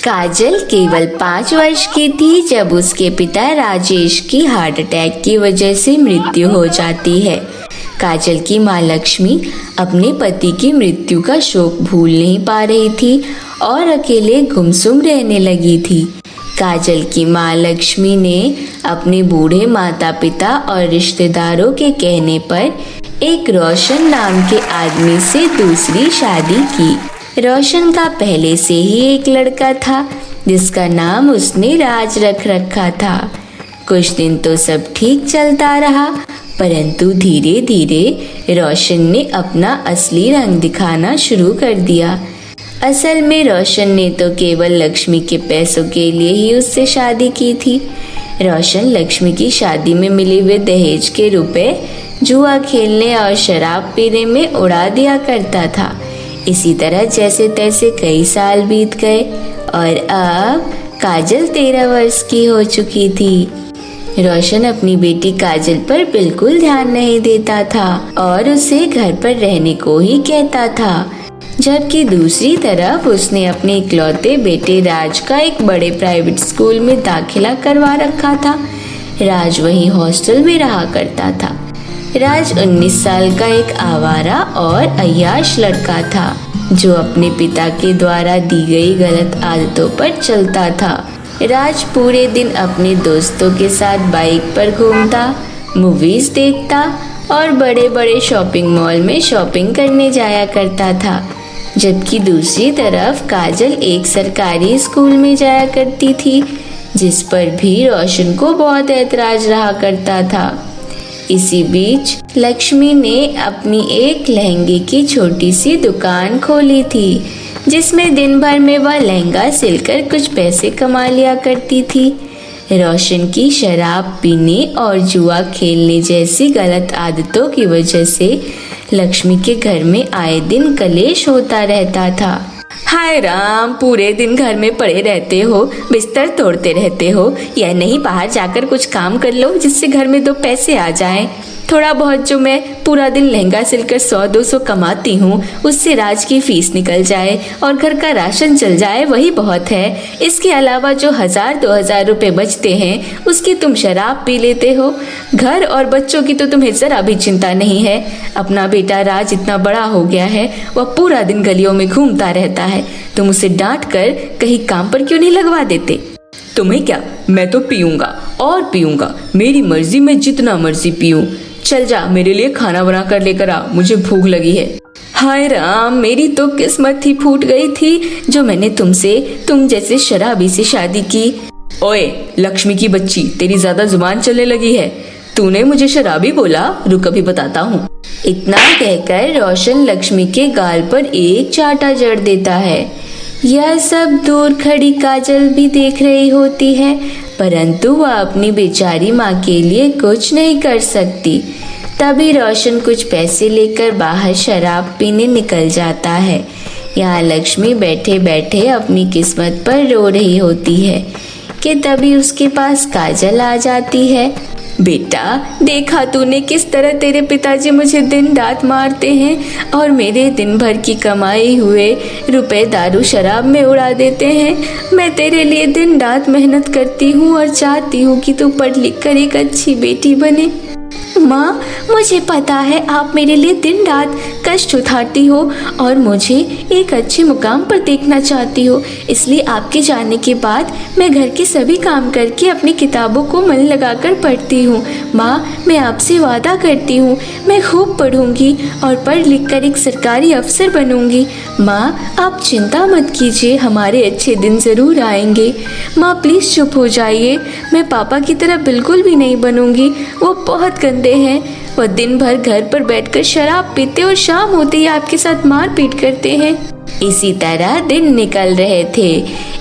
काजल केवल 5 वर्ष की थी जब उसके पिता राजेश की हार्ट अटैक की वजह से मृत्यु हो जाती है। काजल की माँ लक्ष्मी अपने पति की मृत्यु का शोक भूल नहीं पा रही थी और अकेले गुमसुम रहने लगी थी। काजल की माँ लक्ष्मी ने अपने बूढ़े माता पिता और रिश्तेदारों के कहने पर एक रोशन नाम के आदमी से दूसरी शादी की। रोशन का पहले से ही एक लड़का था जिसका नाम उसने राज रख रखा था। कुछ दिन तो सब ठीक चलता रहा, परंतु धीरे धीरे रोशन ने अपना असली रंग दिखाना शुरू कर दिया। असल में रोशन ने तो केवल लक्ष्मी के पैसों के लिए ही उससे शादी की थी। रोशन लक्ष्मी की शादी में मिले हुए दहेज के रुपए जुआ खेलने और शराब पीने में उड़ा दिया करता था। इसी तरह जैसे तैसे कई साल बीत गए और अब काजल 13 वर्ष की हो चुकी थी। रोशन अपनी बेटी काजल पर बिल्कुल ध्यान नहीं देता था और उसे घर पर रहने को ही कहता था, जबकि दूसरी तरफ उसने अपने इकलौते बेटे राज का एक बड़े प्राइवेट स्कूल में दाखिला करवा रखा था। राज वहीं हॉस्टल में रहा करता था। राज 19 साल का एक आवारा और अय्याश लड़का था जो अपने पिता के द्वारा दी गई गलत आदतों पर चलता था। राज पूरे दिन अपने दोस्तों के साथ बाइक पर घूमता, मूवीज देखता और बड़े बड़े शॉपिंग मॉल में शॉपिंग करने जाया करता था, जबकि दूसरी तरफ काजल एक सरकारी स्कूल में जाया करती थी जिस पर भी रोशन को बहुत ऐतराज रहा करता था। इसी बीच लक्ष्मी ने अपनी एक लहंगे की छोटी सी दुकान खोली थी जिसमें दिन भर में वह लहंगा सिलकर कुछ पैसे कमा लिया करती थी। रोशन की शराब पीने और जुआ खेलने जैसी गलत आदतों की वजह से लक्ष्मी के घर में आए दिन कलेश होता रहता था। हाय राम, पूरे दिन घर में पड़े रहते हो, बिस्तर तोड़ते रहते हो, या नहीं बाहर जाकर कुछ काम कर लो जिससे घर में 2 पैसे आ जाएं। थोड़ा बहुत जो मैं पूरा दिन लहंगा सिलकर 100-200 कमाती हूँ उससे राज की फीस निकल जाए और घर का राशन चल जाए वही बहुत है। इसके अलावा जो 1000-2000 रुपए बचते हैं उसकी तुम शराब पी लेते हो। घर और बच्चों की तो तुम्हें जरा भी चिंता नहीं है। अपना बेटा राज इतना बड़ा हो गया है, वह पूरा दिन गलियों में घूमता रहता है। तुम उसे डांट कर कहीं काम पर क्यों नहीं लगवा देते? तुम्हें क्या, मैं तो पीऊंगा और पीऊंगा, मेरी मर्जी, मैं जितना मर्जी पीऊं। चल जा, मेरे लिए खाना बना कर लेकर आ, मुझे भूख लगी है। हाय राम, मेरी तो किस्मत ही फूट गई थी जो मैंने तुम जैसे शराबी से शादी की। ओए लक्ष्मी की बच्ची, तेरी ज्यादा जुबान चलने लगी है। तूने मुझे शराबी बोला, रुक अभी बताता हूँ। इतना कहकर रोशन लक्ष्मी के गाल पर एक चांटा जड़ देता है। यह सब दूर खड़ी काजल भी देख रही होती है, परंतु वह अपनी बेचारी माँ के लिए कुछ नहीं कर सकती। तभी रोशन कुछ पैसे लेकर बाहर शराब पीने निकल जाता है। यहाँ लक्ष्मी बैठे बैठे अपनी किस्मत पर रो रही होती है कि तभी उसके पास काजल आ जाती है। बेटा, देखा तूने किस तरह तेरे पिताजी मुझे दिन रात मारते हैं और मेरे दिन भर की कमाई हुए रुपए दारू शराब में उड़ा देते हैं। मैं तेरे लिए दिन रात मेहनत करती हूँ और चाहती हूँ कि तू पढ़ लिख कर एक अच्छी बेटी बने। माँ, मुझे पता है आप मेरे लिए दिन रात कष्ट उठाती हो और मुझे एक अच्छे मुकाम पर देखना चाहती हो, इसलिए आपके जाने के बाद मैं घर के सभी काम करके अपनी किताबों को मन लगाकर पढ़ती हूँ। माँ, मैं आपसे वादा करती हूँ मैं खूब पढ़ूंगी और पढ़ लिख कर एक सरकारी अफसर बनूंगी। माँ, आप चिंता मत कीजिए, हमारे अच्छे दिन ज़रूर आएंगे। माँ प्लीज़ चुप हो जाइए, मैं पापा की तरह बिल्कुल भी नहीं बनूंगी, वो बहुत गंदे हैं। वह दिन भर घर पर बैठकर शराब पीते और शाम होते ही आपके साथ मारपीट करते हैं। इसी तरह दिन निकल रहे थे।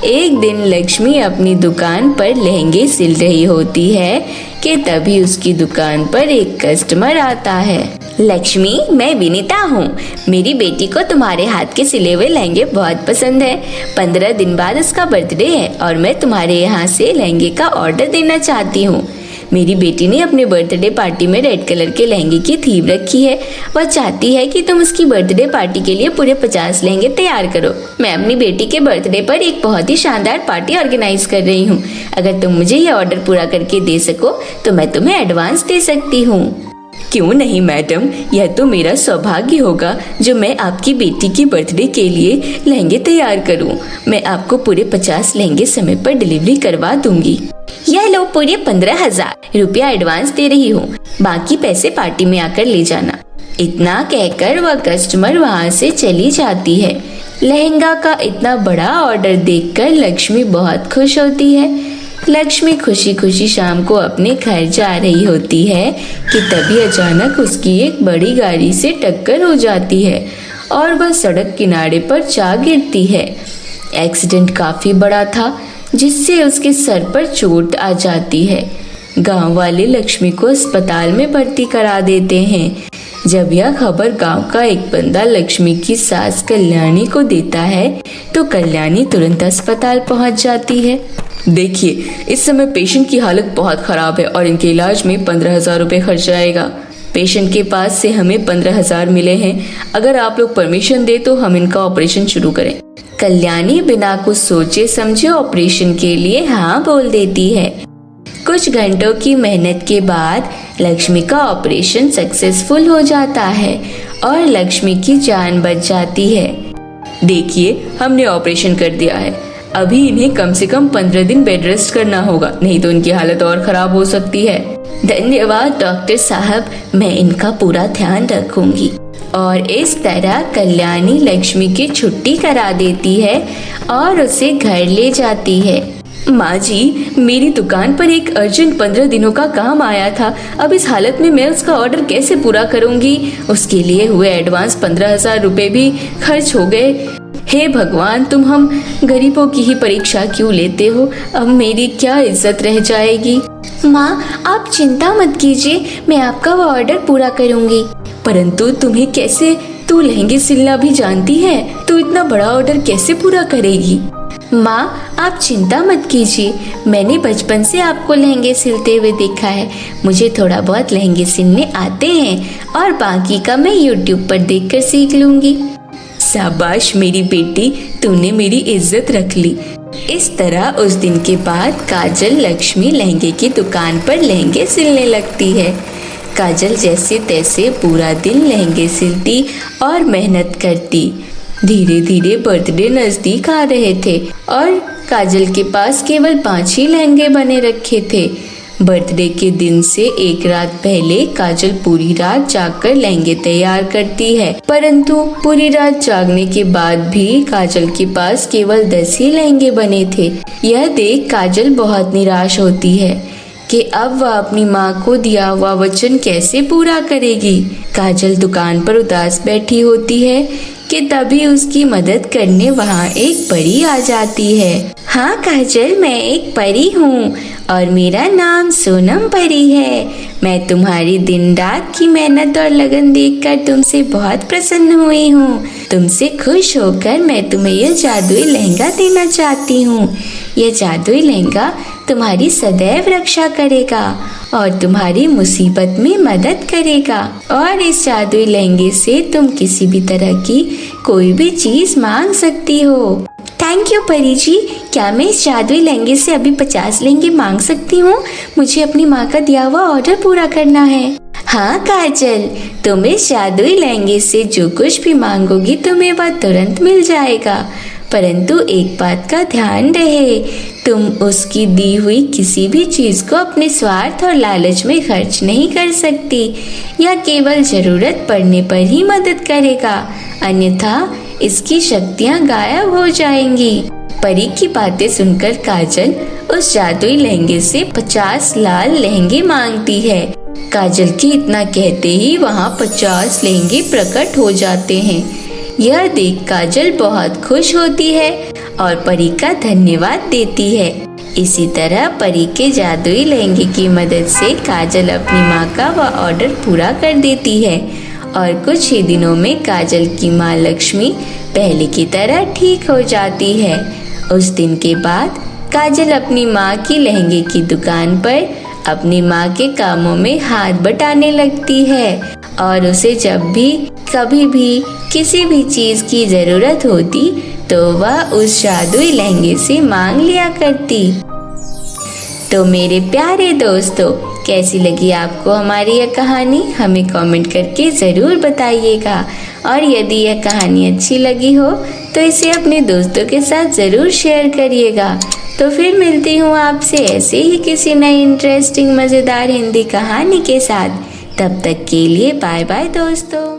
एक दिन लक्ष्मी अपनी दुकान पर लहंगे सिल रही होती है कि तभी उसकी दुकान पर एक कस्टमर आता है। लक्ष्मी, मैं विनीता हूँ। मेरी बेटी को तुम्हारे हाथ के सिले हुए लहंगे बहुत पसंद है। 15 दिन बाद उसका बर्थडे है और मैं तुम्हारे यहाँ से लहंगे का ऑर्डर देना चाहती हूँ। मेरी बेटी ने अपने बर्थडे पार्टी में रेड कलर के लहंगे की थीम रखी है। वह चाहती है कि तुम उसकी बर्थडे पार्टी के लिए पूरे 50 लहंगे तैयार करो। मैं अपनी बेटी के बर्थडे पर एक बहुत ही शानदार पार्टी ऑर्गेनाइज कर रही हूँ। अगर तुम मुझे यह ऑर्डर पूरा करके दे सको तो मैं तुम्हें एडवांस दे सकती हूँ। क्यों नहीं मैडम, यह तो मेरा सौभाग्य होगा जो मैं आपकी बेटी की बर्थडे के लिए लहंगे तैयार करूं। मैं आपको पूरे 50 लहंगे समय पर डिलीवरी करवा दूंगी। यह लो, पूरे 15,000 रुपया एडवांस दे रही हूँ, बाकी पैसे पार्टी में आकर ले जाना। इतना कहकर वह कस्टमर वहाँ से चली जाती है। लहंगा का इतना बड़ा ऑर्डर देखकर लक्ष्मी बहुत खुश होती है। लक्ष्मी खुशी खुशी शाम को अपने घर जा रही होती है कि तभी अचानक उसकी एक बड़ी गाड़ी से टक्कर हो जाती है और वह सड़क किनारे पर जा गिरती है। एक्सीडेंट काफी बड़ा था जिससे उसके सर पर चोट आ जाती है। गांव वाले लक्ष्मी को अस्पताल में भर्ती करा देते हैं। जब यह खबर गांव का एक बंदा लक्ष्मी की सास कल्याणी को देता है तो कल्याणी तुरंत अस्पताल पहुंच जाती है। देखिए, इस समय पेशेंट की हालत बहुत खराब है और इनके इलाज में 15,000 रुपये खर्च आएगा। पेशेंट के पास से हमें 15,000 मिले हैं। अगर आप लोग परमिशन दे तो हम इनका ऑपरेशन शुरू करें। कल्याणी बिना कुछ सोचे समझे ऑपरेशन के लिए हाँ बोल देती है। कुछ घंटों की मेहनत के बाद लक्ष्मी का ऑपरेशन सक्सेसफुल हो जाता है और लक्ष्मी की जान बच जाती है। देखिए, हमने ऑपरेशन कर दिया है। अभी इन्हें कम से कम 15 दिन बेड रेस्ट करना होगा, नहीं तो इनकी हालत और खराब हो सकती है। धन्यवाद डॉक्टर साहब, मैं इनका पूरा ध्यान रखूंगी। और इस तरह कल्याणी लक्ष्मी की छुट्टी करा देती है और उसे घर ले जाती है। माँ जी, मेरी दुकान पर एक अर्जेंट 15 दिनों का काम आया था। अब इस हालत में मैं उसका ऑर्डर कैसे पूरा करूँगी? उसके लिए हुए एडवांस 15,000 रुपये भी खर्च हो गए। हे भगवान, तुम हम गरीबों की ही परीक्षा क्यों लेते हो? अब मेरी क्या इज्जत रह जाएगी? माँ, आप चिंता मत कीजिए, मैं आपका वो ऑर्डर पूरा करूँगी। परंतु तुम्हें कैसे? तू लहंगे सिलना भी जानती है, तो इतना बड़ा ऑर्डर कैसे पूरा करेगी? माँ, आप चिंता मत कीजिए, मैंने बचपन से आपको लहंगे सिलते हुए देखा है। मुझे थोड़ा बहुत लहंगे सिलने आते हैं और बाकी का मैं YouTube पर देखकर सीख लूंगी। शाबाश मेरी बेटी, तूने मेरी इज्जत रख ली। इस तरह उस दिन के बाद काजल लक्ष्मी लहंगे की दुकान पर लहंगे सिलने लगती है। काजल जैसे तैसे पूरा दिन लहंगे सिलती और मेहनत करती। धीरे धीरे बर्थडे नजदीक आ रहे थे और काजल के पास केवल 5 ही लहंगे बने रखे थे। बर्थडे के दिन से एक रात पहले काजल पूरी रात जागकर लहंगे तैयार करती है, परंतु पूरी रात जागने के बाद भी काजल के पास केवल 10 ही लहंगे बने थे। यह देख काजल बहुत निराश होती है कि अब वह अपनी माँ को दिया हुआ वचन कैसे पूरा करेगी। काजल दुकान पर उदास बैठी होती है कि तभी उसकी मदद करने वहाँ एक परी आ जाती है। हाँ काजल, मैं एक परी हूँ और मेरा नाम सोनम परी है। मैं तुम्हारी दिन रात की मेहनत और लगन देखकर तुमसे बहुत प्रसन्न हुई हूँ। तुमसे खुश होकर मैं तुम्हें यह जादुई लहंगा देना चाहती हूँ। यह जादुई लहंगा तुम्हारी सदैव रक्षा करेगा और तुम्हारी मुसीबत में मदद करेगा। और इस जादुई लहंगे से तुम किसी भी तरह की कोई भी चीज मांग सकती हो। थैंक यू परी जी, क्या मैं इस जादुई लहंगे से अभी 50 लहंगे मांग सकती हूँ? मुझे अपनी माँ का दिया हुआ ऑर्डर पूरा करना है। हाँ काजल, तुम इस जादुई लहंगे से जो कुछ भी मांगोगी तुम्हें वह तुरंत मिल जाएगा, परंतु एक बात का ध्यान रहे, तुम उसकी दी हुई किसी भी चीज को अपने स्वार्थ और लालच में खर्च नहीं कर सकती। यह केवल जरूरत पड़ने पर ही मदद करेगा, अन्यथा इसकी शक्तियाँ गायब हो जाएंगी। परी की बातें सुनकर काजल उस जादुई लहंगे से 50 लाल लहंगे मांगती है। काजल के इतना कहते ही वहाँ 50 लहंगे प्रकट हो जाते हैं। यह देख काजल बहुत खुश होती है और परी का धन्यवाद देती है। इसी तरह परी के जादुई लहंगे की मदद से काजल अपनी माँ का वह ऑर्डर पूरा कर देती है और कुछ ही दिनों में काजल की माँ लक्ष्मी पहले की तरह ठीक हो जाती है। उस दिन के बाद काजल अपनी माँ की लहंगे की दुकान पर अपनी माँ के कामों में हाथ बटाने लगती है और उसे जब भी कभी भी किसी भी चीज की जरूरत होती तो वह उस जादुई लहंगे से मांग लिया करती। तो मेरे प्यारे दोस्तों, कैसी लगी आपको हमारी यह कहानी? हमें कमेंट करके ज़रूर बताइएगा। और यदि यह कहानी अच्छी लगी हो तो इसे अपने दोस्तों के साथ ज़रूर शेयर करिएगा। तो फिर मिलती हूँ आपसे ऐसे ही किसी नई इंटरेस्टिंग मज़ेदार हिंदी कहानी के साथ। तब तक के लिए बाय बाय दोस्तों।